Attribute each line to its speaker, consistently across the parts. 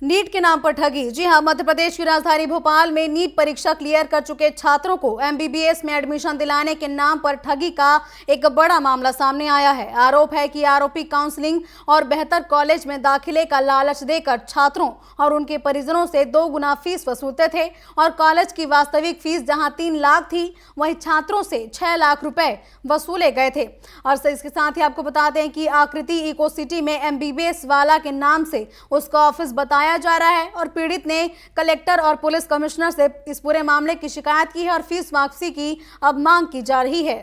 Speaker 1: NEET के नाम पर ठगी। जी हां, मध्य प्रदेश की राजधानी भोपाल में नीट परीक्षा क्लियर कर चुके छात्रों को एमबीबीएस में एडमिशन दिलाने के नाम पर ठगी का एक बड़ा मामला सामने आया है। आरोप है कि आरोपी काउंसलिंग और बेहतर कॉलेज में दाखिले का लालच देकर छात्रों और उनके परिजनों से 2 गुना फीस वसूलते थे और कॉलेज की वास्तविक फीस जहां 3 लाख थी, वहीं छात्रों से 6 लाख रुपए वसूले गए थे। और इसके साथ ही आपको बता दें कि आकृति इको सिटी में एमबीबीएस वाला के नाम से उसका ऑफिस बताया जा रहा है और पीड़ित ने कलेक्टर और पुलिस कमिश्नर से इस पूरे मामले की शिकायत की है और फीस वापसी की अब मांग की जा रही है।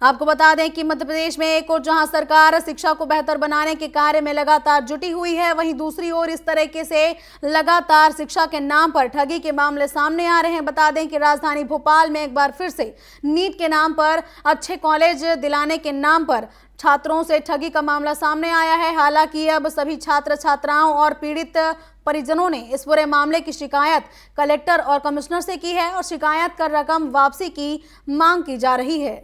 Speaker 1: आपको बता दें कि मध्य प्रदेश में एक ओर जहां सरकार शिक्षा को बेहतर बनाने के कार्य में लगातार जुटी हुई है, वहीं दूसरी ओर इस तरीके से लगातार शिक्षा के नाम पर ठगी के मामले सामने आ रहे हैं। बता दें कि राजधानी भोपाल में एक बार फिर से नीट के नाम पर अच्छे कॉलेज दिलाने के नाम पर छात्रों से ठगी का मामला सामने आया है। हालांकि अब सभी छात्र छात्राओं और पीड़ित परिजनों ने इस पूरे मामले की शिकायत कलेक्टर और कमिश्नर से की है और शिकायत कर रकम वापसी की मांग की जा रही है।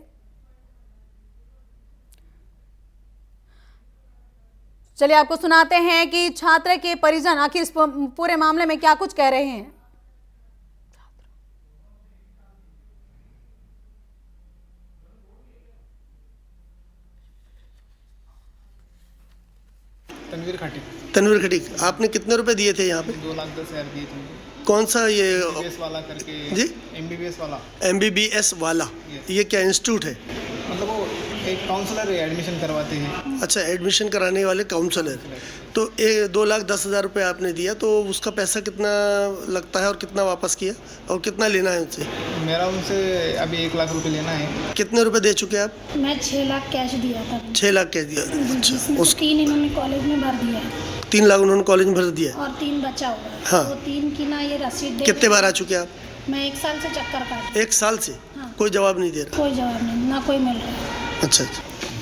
Speaker 1: चलिए आपको सुनाते हैं कि छात्र के परिजन आखिर इस पूरे मामले में क्या कुछ कह रहे हैं।
Speaker 2: तनवीर खटीक, आपने कितने रुपए दिए थे यहाँ पे?
Speaker 3: 2,10,000 दिए थे।
Speaker 2: कौन सा ये
Speaker 3: एमबीबीएस वाला करके?
Speaker 2: जी,
Speaker 3: एमबीबीएस वाला।
Speaker 2: एमबीबीएस वाला, ये क्या इंस्टीट्यूट है?
Speaker 3: मतलब वो एक काउंसलर एडमिशन करवाते हैं।
Speaker 2: अच्छा, एडमिशन कराने वाले काउंसलर। तो 2,10,000 रुपये आपने दिया, तो उसका पैसा कितना लगता है और कितना वापस किया और कितना लेना है उनसे?
Speaker 3: मेरा उनसे अभी 1 लाख रुपए लेना है।
Speaker 2: कितने रुपए दे चुके आप?
Speaker 4: मैं 6 लाख कैश दिया था।
Speaker 2: 6 लाख कैश दिया? अच्छा, उस
Speaker 4: 3 इन्होंने कॉलेज में भर दिया है
Speaker 2: 3 लाख उन्होंने कॉलेज में भर दिया
Speaker 4: और 3 बचा हुआ है।
Speaker 2: हाँ।
Speaker 4: तो 3 की ना ये रसीद दे।
Speaker 2: कितने बार आ चुके आप?
Speaker 4: मैं 1 साल से चक्कर काट।
Speaker 2: 1 साल से?
Speaker 4: हाँ।
Speaker 2: कोई जवाब नहीं दे रहा?
Speaker 4: कोई जवाब नहीं, ना कोई मिल रहा है।
Speaker 2: अच्छा,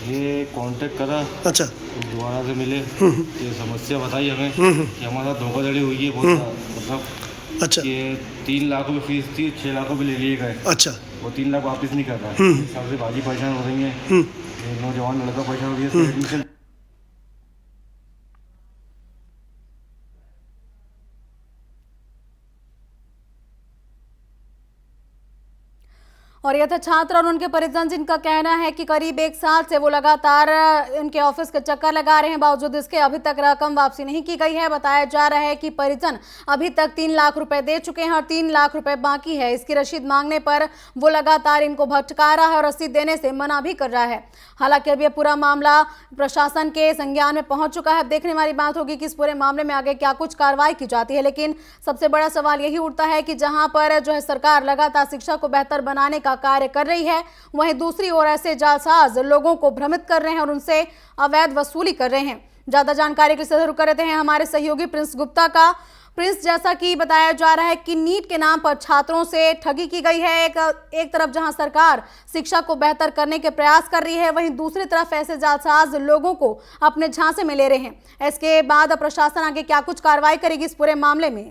Speaker 5: ये कांटेक्ट करा,
Speaker 2: अच्छा,
Speaker 5: तो दोबारा से मिले, ये समस्या बताई हमें कि हमारे साथ धोखाधड़ी हुई है बहुत, मतलब
Speaker 2: अच्छा,
Speaker 5: कि 3 लाख रुपये फीस थी, 6 लाख रुपये ले लिए गए,
Speaker 2: अच्छा,
Speaker 5: वो 3 लाख वापस नहीं कर रहा है। इस हिसाब से भाजी परेशान हो रही है, ये नौजवान लड़का परेशान हो रही है एडमिशन।
Speaker 1: और यह था छात्र और उनके परिजन, जिनका कहना है कि करीब 1 साल से वो लगातार उनके ऑफिस के चक्कर लगा रहे हैं, बावजूद इसके अभी तक रकम वापसी नहीं की गई है। बताया जा रहा है कि परिजन अभी तक 3 लाख रुपए दे चुके हैं और 3 लाख रुपए बाकी है। इसकी रसीद मांगने पर वो लगातार इनको भटका रहा है और रसीद देने से मना भी कर रहा है। हालांकि अब यह पूरा मामला प्रशासन के संज्ञान में पहुंच चुका है। अब देखने वाली बात होगी कि इस पूरे मामले में आगे क्या कुछ कार्रवाई की जाती है। लेकिन सबसे बड़ा सवाल यही उठता है कि जहां पर जो है सरकार लगातार शिक्षा को बेहतर बनाने का कार्य कर रही है, वहीं दूसरी ओर ऐसे जालसाज लोगों को भ्रमित कर रहे हैं और उनसे अवैध वसूली कर रहे हैं। ज्यादा जानकारी के लिए रुक कर रहे हैं हमारे सहयोगी प्रिंस गुप्ता का। प्रिंस, जैसा कि बताया जा रहा है कि नीट के नाम पर छात्रों से ठगी की गई है। एक तरफ जहां सरकार शिक्षा को बेहतर करने के प्रयास कर रही है, वहीं दूसरी तरफ ऐसे जालसाज लोगों को अपने झांसे में ले रहे हैं। इसके बाद प्रशासन आगे क्या कुछ कार्रवाई करेगी इस पूरे मामले में?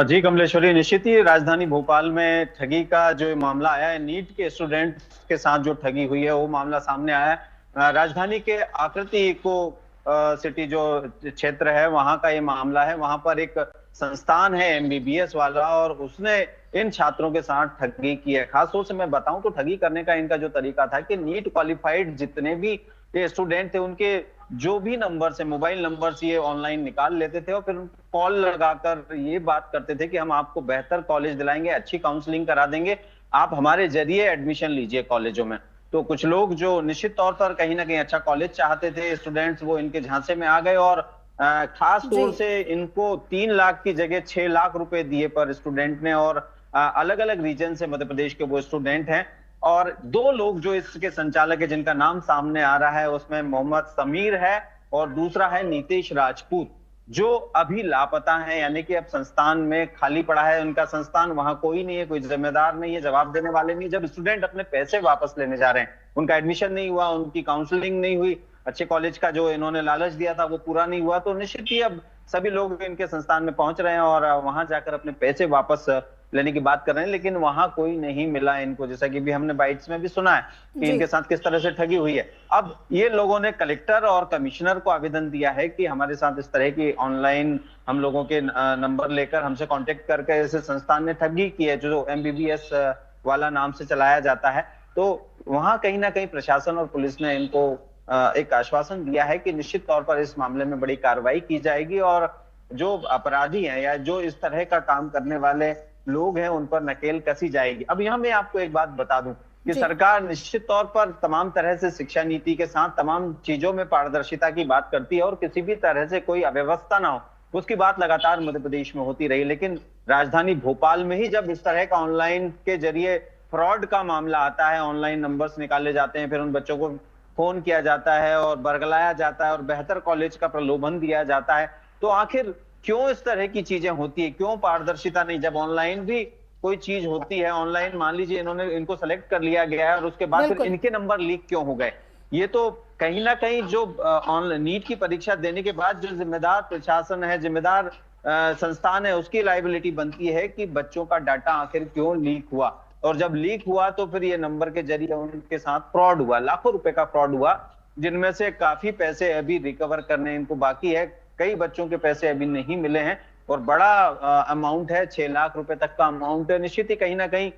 Speaker 6: जी कमलेश्वरी, निश्चित ही राजधानी भोपाल में ठगी का जो मामला आया है, नीट के स्टूडेंट के साथ जो ठगी हुई है वो मामला सामने आया है। राजधानी के आकृति इको सिटी जो क्षेत्र है वहां का ये मामला है। वहां पर एक संस्थान है एमबीबीएस वाला और उसने इन छात्रों के साथ ठगी की है। खास तौर से मैं बताऊं तो ठगी करने का इनका जो तरीका था कि नीट क्वालिफाइड जितने भी ये स्टूडेंट थे उनके जो भी नंबर से मोबाइल नंबर से ये ऑनलाइन निकाल लेते थे और फिर कॉल लगाकर ये बात करते थे कि हम आपको बेहतर कॉलेज दिलाएंगे, अच्छी काउंसलिंग करा देंगे, आप हमारे जरिए एडमिशन लीजिए कॉलेजों में। तो कुछ लोग जो निश्चित तौर पर कहीं ना कहीं अच्छा कॉलेज चाहते थे स्टूडेंट्स, वो इनके झांसे में आ गए और खास तौर से इनको 3 लाख की जगह 6 लाख रुपए दिए पर स्टूडेंट ने। और अलग अलग रीजन से मध्य प्रदेश के वो स्टूडेंट हैं और 2 लोग जो इसके संचालक है जिनका नाम सामने आ रहा है, उसमें मोहम्मद समीर है और दूसरा है नीतीश राजपूत, जो अभी लापता है, यानी कि अब संस्थान में खाली पड़ा है उनका संस्थान। वहां कोई नहीं है, कोई जिम्मेदार नहीं है, जवाब देने वाले नहीं। जब स्टूडेंट अपने पैसे वापस लेने जा रहे हैं, उनका एडमिशन नहीं हुआ, उनकी काउंसलिंग नहीं हुई, अच्छे कॉलेज का जो इन्होंने लालच दिया था वो पूरा नहीं हुआ, तो निश्चित ही अब सभी लोग इनके संस्थान में पहुंच रहे हैं और वहां जाकर अपने पैसे वापस लेने की बात कर रहे हैं, लेकिन वहां कोई नहीं मिला इनको, जैसा कि भी हमने बाइट्स में भी सुना है कि
Speaker 1: जी।
Speaker 6: इनके साथ किस तरह से ठगी हुई है। अब ये लोगों ने कलेक्टर और कमिश्नर को आवेदन दिया है कि हमारे साथ इस तरह की ऑनलाइन हम लोगों के नंबर लेकर हमसे कांटेक्ट करके ऐसे संस्थान ने ठगी की है, जो MBBS वाला नाम से चलाया जाता है। तो वहां कहीं ना कहीं प्रशासन और पुलिस ने इनको एक आश्वासन दिया है कि निश्चित तौर पर इस मामले में बड़ी कार्रवाई की जाएगी और जो अपराधी हैं या जो इस तरह का काम करने वाले लोग हैं उन पर नकेल कसी जाएगी। अब यहाँ मैं आपको एक बात बता दूं कि
Speaker 1: जी।
Speaker 6: सरकार निश्चित तौर पर तमाम तरह से शिक्षा नीति के साथ तमाम चीजों में पारदर्शिता की बात करती है और किसी भी तरह से कोई अव्यवस्था ना हो उसकी बात लगातार मध्य प्रदेश में होती रही। लेकिन राजधानी भोपाल में ही जब इस तरह का ऑनलाइन के जरिए फ्रॉड का मामला आता है, ऑनलाइन नंबर्स निकाले जाते हैं, फिर उन बच्चों को फोन किया जाता है और बरगलाया जाता है और बेहतर कॉलेज का प्रलोभन दिया जाता है, तो आखिर क्यों इस तरह की चीजें होती है? क्यों पारदर्शिता नहीं? जब ऑनलाइन भी कोई चीज होती है, ऑनलाइन मान लीजिए इनको सेलेक्ट कर लिया गया है और उसके बाद फिर
Speaker 1: बिल्कुल।
Speaker 6: इनके नंबर लीक क्यों हो गए? ये तो कहीं ना कहीं जो ऑनलाइन नीट की परीक्षा देने के बाद जो जिम्मेदार प्रशासन है, जिम्मेदार संस्थान है, उसकी लायबिलिटी बनती है कि बच्चों का डाटा आखिर क्यों लीक हुआ। और जब लीक हुआ तो फिर ये नंबर के जरिए उनके साथ फ्रॉड हुआ, लाखों रुपए का फ्रॉड हुआ, जिनमें से काफी पैसे अभी रिकवर करने इनको बाकी है। कई बच्चों के पैसे अभी नहीं मिले हैं और बड़ा अमाउंट है, 6 लाख रुपए तक का अमाउंट है। निश्चित ही कहीं ना कहीं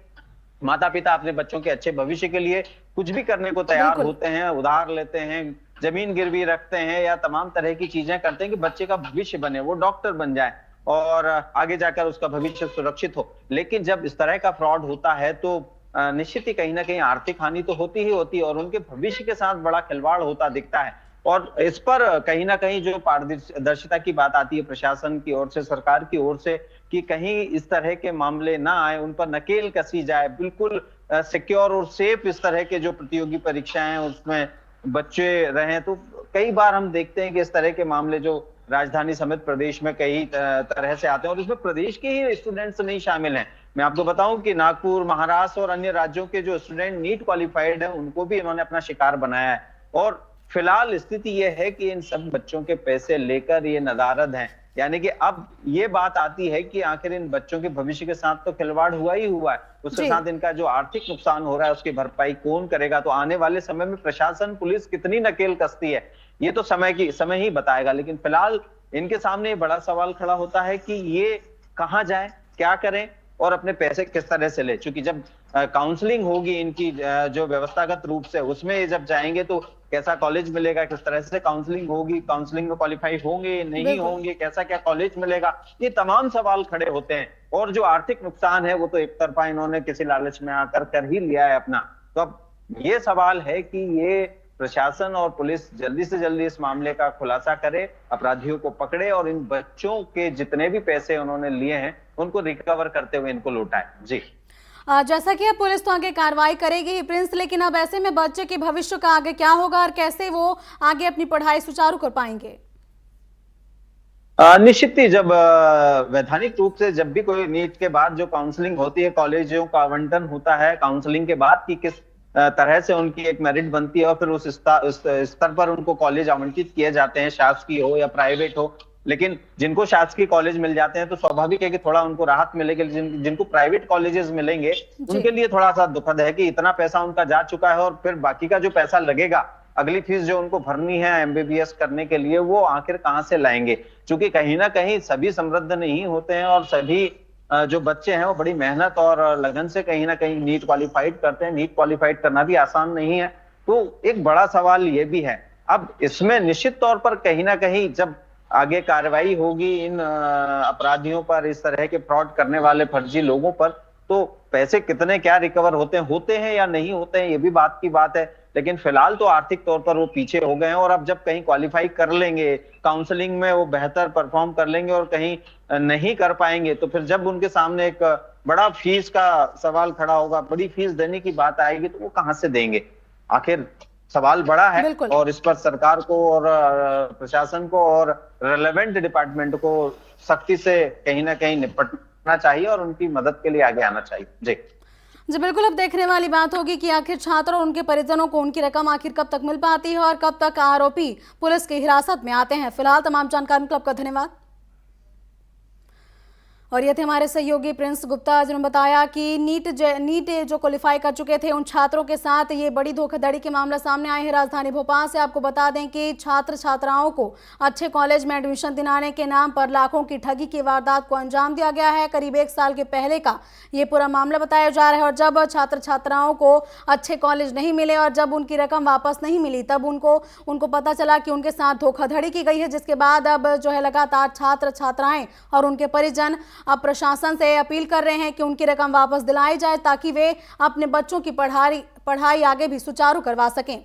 Speaker 6: माता पिता अपने बच्चों के अच्छे भविष्य के लिए कुछ भी करने को तैयार
Speaker 1: बिल्कुल।
Speaker 6: होते हैं, उधार लेते हैं, जमीन गिरवी रखते हैं या तमाम तरह की चीजें करते हैं कि बच्चे का भविष्य बने, वो डॉक्टर बन जाए और आगे जाकर उसका भविष्य सुरक्षित हो। लेकिन जब इस तरह का फ्रॉड होता है तो निश्चित ही कहीं ना कहीं आर्थिक हानि तो होती ही होती है और उनके भविष्य के साथ बड़ा खिलवाड़ होता दिखता है। और इस पर कहीं ना कहीं जो पारदर्शिता की बात आती है प्रशासन की ओर से, सरकार की ओर से, कि कहीं इस तरह के मामले ना आए, उन पर नकेल कसी जाए, बिल्कुल सिक्योर और सेफ इस तरह के जो प्रतियोगी परीक्षाएं हैं उसमें बच्चे रहें। तो कई बार हम देखते हैं कि इस तरह के मामले जो राजधानी समेत प्रदेश में कई तरह से आते हैं और इसमें प्रदेश के ही स्टूडेंट्स नहीं शामिल हैं। मैं आपको बताऊं कि नागपुर, महाराष्ट्र और अन्य राज्यों के जो स्टूडेंट नीट क्वालिफाइड हैं उनको भी इन्होंने अपना शिकार बनाया है। और फिलहाल स्थिति यह है कि इन सब बच्चों के पैसे लेकर ये नदारद हैं। यानी कि अब ये बात आती है कि आखिर इन बच्चों के भविष्य के साथ तो खिलवाड़ हुआ ही हुआ है, उसके
Speaker 1: जी।
Speaker 6: साथ इनका जो आर्थिक नुकसान हो रहा है उसकी भरपाई कौन करेगा? तो आने वाले समय में प्रशासन, पुलिस कितनी नकेल कसती है ये तो समय ही बताएगा। लेकिन फिलहाल इनके सामने बड़ा सवाल खड़ा होता है कि ये कहाँ जाए, क्या करें और अपने पैसे किस तरह से ले। चूंकि जब काउंसलिंग होगी इनकी जो व्यवस्थागत रूप से, उसमें जब जाएंगे तो कैसा कॉलेज मिलेगा, किस तरह से काउंसलिंग होगी, काउंसलिंग में क्वालिफाई होंगे नहीं
Speaker 1: बिल्कुल।
Speaker 6: होंगे, कैसा क्या कॉलेज मिलेगा, ये तमाम सवाल खड़े होते हैं। और जो आर्थिक नुकसान है वो तो एक तरफा इन्होंने किसी लालच में आकर कर ही लिया है अपना। तो अब ये सवाल है कि ये प्रशासन और पुलिस जल्दी से जल्दी इस मामले का खुलासा करे, अपराधियों को पकड़े और इन बच्चों के जितने भी पैसे उन्होंने लिए हैं उनको रिकवर करते हुए इनको लौटाए। जी
Speaker 1: जैसा कि अब पुलिस तो आगे कार्रवाई करेगी ही प्रिंस, लेकिन अब ऐसे में बच्चे के भविष्य का आगे क्या होगा और कैसे वो आगे अपनी पढ़ाई सुचारू कर पाएंगे?
Speaker 6: निश्चित ही जब वैधानिक रूप से जब भी कोई नीट के बाद जो काउंसलिंग होती है, कॉलेजों का आवंटन होता है काउंसलिंग के बाद कि किस तरह से उनकी एक मेरिट बनती है और फिर उस स्तर पर उनको कॉलेज आवंटित किए जाते हैं, शासकीय हो या प्राइवेट हो। लेकिन जिनको शासकीय कॉलेज मिल जाते हैं तो स्वाभाविक है कि थोड़ा उनको राहत मिलेगी। जिनको प्राइवेट कॉलेजेस मिलेंगे उनके लिए थोड़ा सा दुखद है कि इतना पैसा उनका जा चुका है और फिर बाकी का जो पैसा लगेगा, अगली फीस जो उनको भरनी है MBBS करने के लिए, वो आखिर कहां से लाएंगे? क्योंकि कहीं ना कहीं सभी समृद्ध नहीं होते हैं और सभी जो बच्चे हैं वो बड़ी मेहनत और लगन से कहीं ना कहीं नीट क्वालिफाइड करते हैं। नीट क्वालिफाइड करना भी आसान नहीं है। तो एक बड़ा सवाल ये भी है। अब इसमें निश्चित तौर पर कहीं ना कहीं जब आगे कार्रवाई होगी इन अपराधियों पर, इस तरह के फ्रॉड करने वाले फर्जी लोगों पर, तो पैसे कितने क्या रिकवर होते हैं या नहीं होते हैं, ये भी बात की बात है। लेकिन फिलहाल तो आर्थिक तौर पर वो पीछे हो गए हैं और अब जब कहीं क्वालिफाई कर लेंगे, काउंसलिंग में वो बेहतर परफॉर्म कर लेंगे और कहीं नहीं कर पाएंगे, तो फिर जब उनके सामने एक बड़ा फीस का सवाल खड़ा होगा, बड़ी फीस देने की बात आएगी, तो वो कहां से देंगे? आखिर सवाल बड़ा है
Speaker 1: बिल्कुल।
Speaker 6: और इस पर सरकार को और प्रशासन को और रेलेवेंट डिपार्टमेंट को सख्ती से कहीं ना कहीं निपटना चाहिए और उनकी मदद के लिए आगे आना चाहिए। जी
Speaker 1: बिल्कुल, अब देखने वाली बात होगी कि आखिर छात्र और उनके परिजनों को उनकी रकम आखिर कब तक मिल पाती है और कब तक आरोपी पुलिस की हिरासत में आते हैं। फिलहाल तमाम जानकारी के लिए आपका धन्यवाद। और ये थे हमारे सहयोगी प्रिंस गुप्ता, जिन्होंने बताया कि नीट जो क्वालिफाई कर चुके थे उन छात्रों के साथ ये बड़ी धोखाधड़ी के मामला सामने आए हैं राजधानी भोपाल से। आपको बता दें कि छात्र छात्राओं को अच्छे कॉलेज में एडमिशन दिलाने के नाम पर लाखों की ठगी की वारदात को अंजाम दिया गया है। करीब 1 साल के पहले का ये पूरा मामला बताया जा रहा है। और जब छात्र छात्राओं को अच्छे कॉलेज नहीं मिले और जब उनकी रकम वापस नहीं मिली, तब उनको पता चला कि उनके साथ धोखाधड़ी की गई है, जिसके बाद अब जो है लगातार छात्र छात्राएं और उनके परिजन अब प्रशासन से अपील कर रहे हैं कि उनकी रकम वापस दिलाई जाए ताकि वे अपने बच्चों की पढ़ाई आगे भी सुचारू करवा सकें।